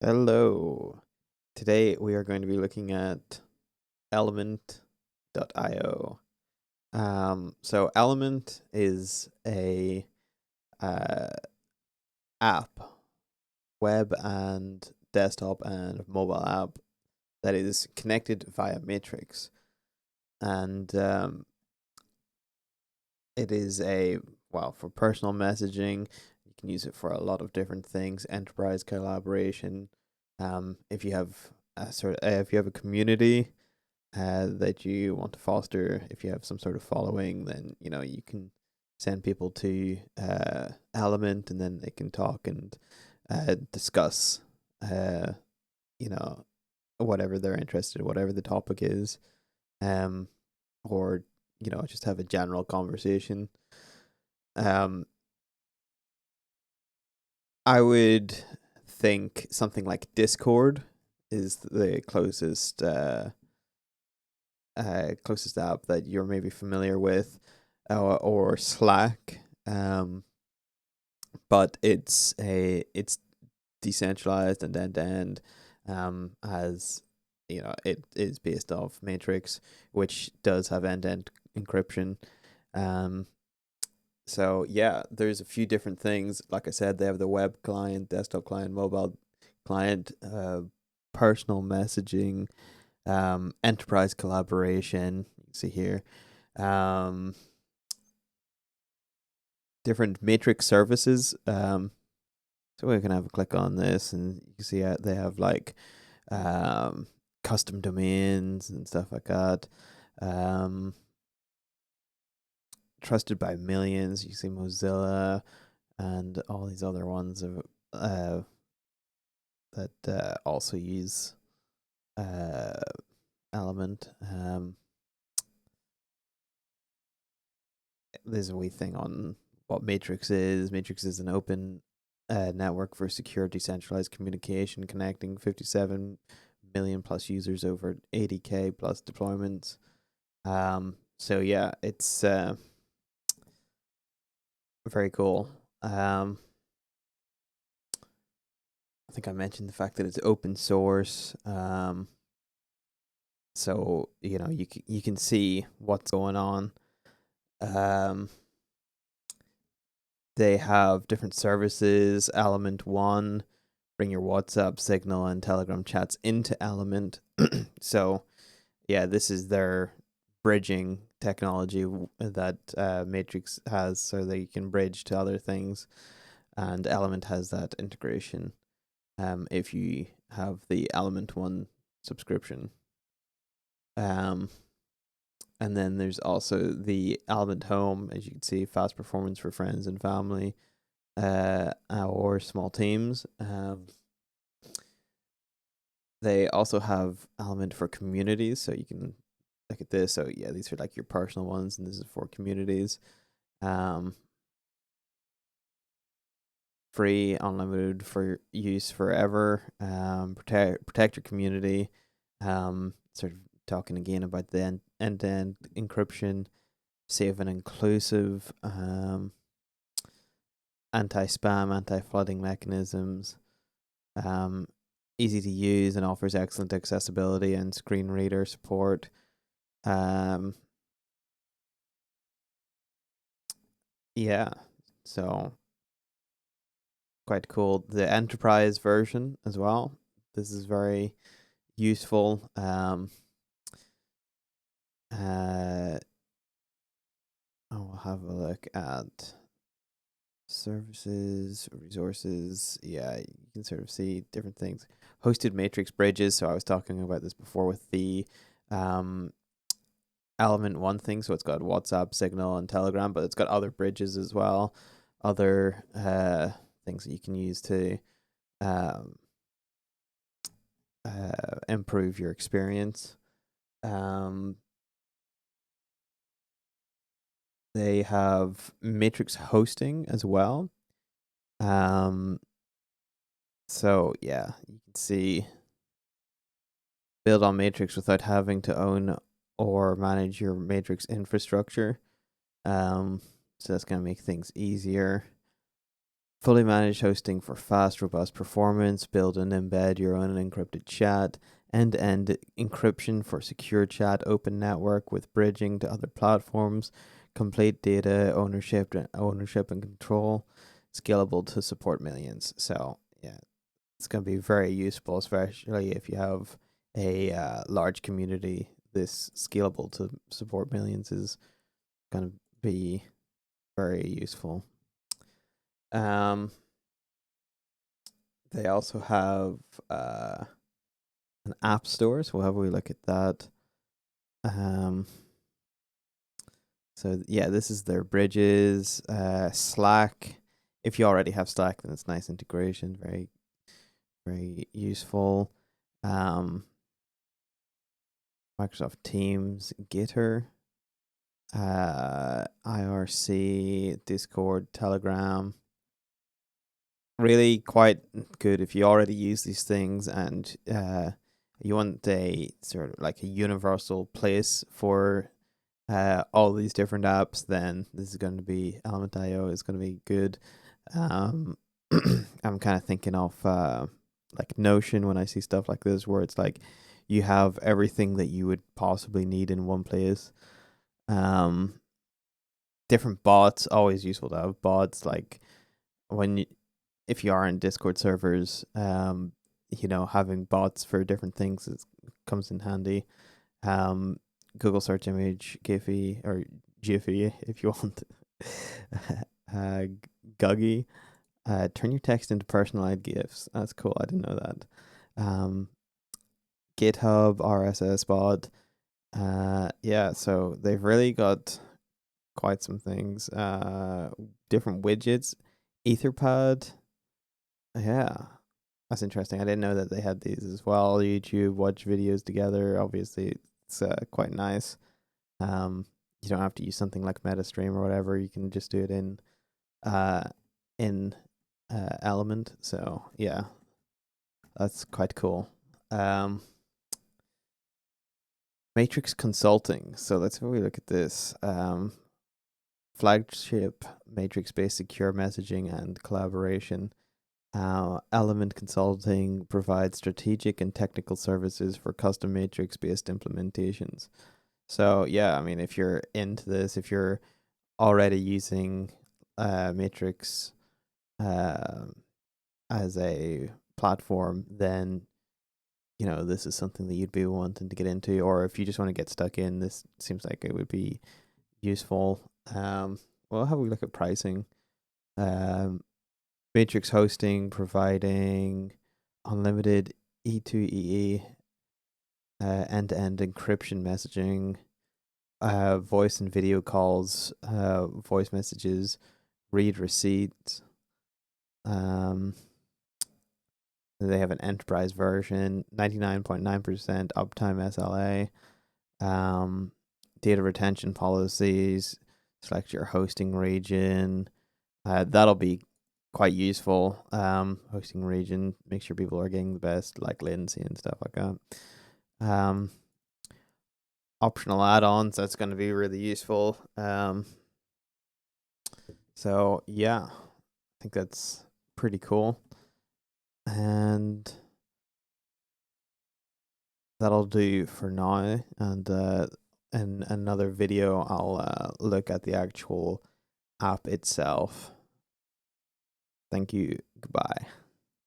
Hello. Today we are going to be looking at element.io. So Element is a uh, app, web and desktop and mobile app that is connected via Matrix, and it is for personal messaging. You can use it for a lot of different things, enterprise collaboration. If you have if you have a community that you want to foster, if you have some sort of following, then you can send people to Element, and then they can talk and discuss, uh, you know, whatever they're interested in, whatever the topic is, um, or just have a general conversation. Um, I would think something like Discord is the closest app that you're maybe familiar with, or Slack. But it's decentralized and end to end, as it is based off Matrix, which does have end to end encryption. Um, so yeah, there's a few different things. Like I said, they have the web client, desktop client, mobile client, personal messaging, enterprise collaboration. You can see here, um, different Matrix services. So we can have a click on this, and you can see they have like um, custom domains and stuff like that. Um, Trusted by millions. You see Mozilla and all these other ones uh, that also use uh, Element. There's a wee thing on what Matrix is. Matrix is an open network for secure decentralized communication, connecting 57 million plus users over 80K plus deployments. So yeah, it's very cool. I think I mentioned the fact that it's open source. So you can see what's going on. Um, they have different services. Element One, bring your WhatsApp, Signal, and Telegram chats into Element. So yeah, this is their bridging technology that Matrix has, so that you can bridge to other things, and Element has that integration. If you have the Element One subscription, um, and then there's also the Element Home, as you can see, fast performance for friends and family, or small teams. They also have Element for communities, so you can look at this. So yeah, these are like your personal ones, and this is for communities. Um, Free, unlimited for use forever. Protect your community. Sort of talking again about the end-to-end encryption, safe and inclusive. Anti-spam, anti-flooding mechanisms. Um, Easy to use and offers excellent accessibility and screen reader support. Um, yeah, so quite cool. The enterprise version as well. This is very useful. Uh, I'll have a look at services, resources. Yeah, you can sort of see different things. Hosted matrix bridges. So I was talking about this before with the um, Element One thing. So it's got WhatsApp, Signal, and Telegram, but it's got other bridges as well. Other things that you can use to um, improve your experience. Um, they have matrix hosting as well. Um, so yeah, you can see build on matrix without having to own or manage your matrix infrastructure. So that's gonna make things easier. Fully managed hosting for fast, robust performance. Build and embed your own encrypted chat. End-to-end encryption for secure chat. Open network with bridging to other platforms. Complete data ownership and control. Scalable to support millions. So yeah, it's going to be very useful, especially if you have a large community. This scalable to support millions is going to be very useful. They also have an app store, so we'll have a look at that. So yeah, this is their bridges. Slack. If you already have Slack, then it's nice integration. Very, very useful. Microsoft Teams, Gitter, IRC, Discord, Telegram. Really quite good if you already use these things and you want a sort of like a universal place for all these different apps, then this is going to be Element.io is going to be good. I'm kind of thinking of like Notion when I see stuff like this, where it's like you have everything that you would possibly need in one place. Different bots, always useful to have bots. Like if you are in Discord servers, having bots for different things comes in handy. Google search image, Giphy or Jiffy if you want. Guggy. Turn your text into personalized GIFs. That's cool. I didn't know that. GitHub, RSS bot. Yeah, so they've really got quite some things. Different widgets. Etherpad. Yeah, that's interesting. I didn't know that they had these as well. YouTube, watch videos together. Obviously, it's quite nice. You don't have to use something like MetaStream or whatever. You can just do it in Element. So yeah, that's quite cool. Matrix Consulting. So let's have a look at this. Flagship Matrix-based secure messaging and collaboration. Element Consulting provides strategic and technical services for custom Matrix-based implementations. So yeah, I mean, if you're into this, if you're already using Matrix as a platform, then this is something that you'd be wanting to get into. Or if you just want to get stuck in, this seems like it would be useful. We'll have a look at pricing. Matrix hosting providing unlimited E2EE end-to-end encryption messaging, voice and video calls, voice messages, read receipts. They have an enterprise version, 99.9% uptime SLA, data retention policies, select your hosting region. That'll be quite useful. Hosting region, make sure people are getting the best, like latency and stuff like that. Optional add-ons, that's going to be really useful. So yeah, I think that's pretty cool. And that'll do for now. And in another video, I'll look at the actual app itself. Thank you. Goodbye.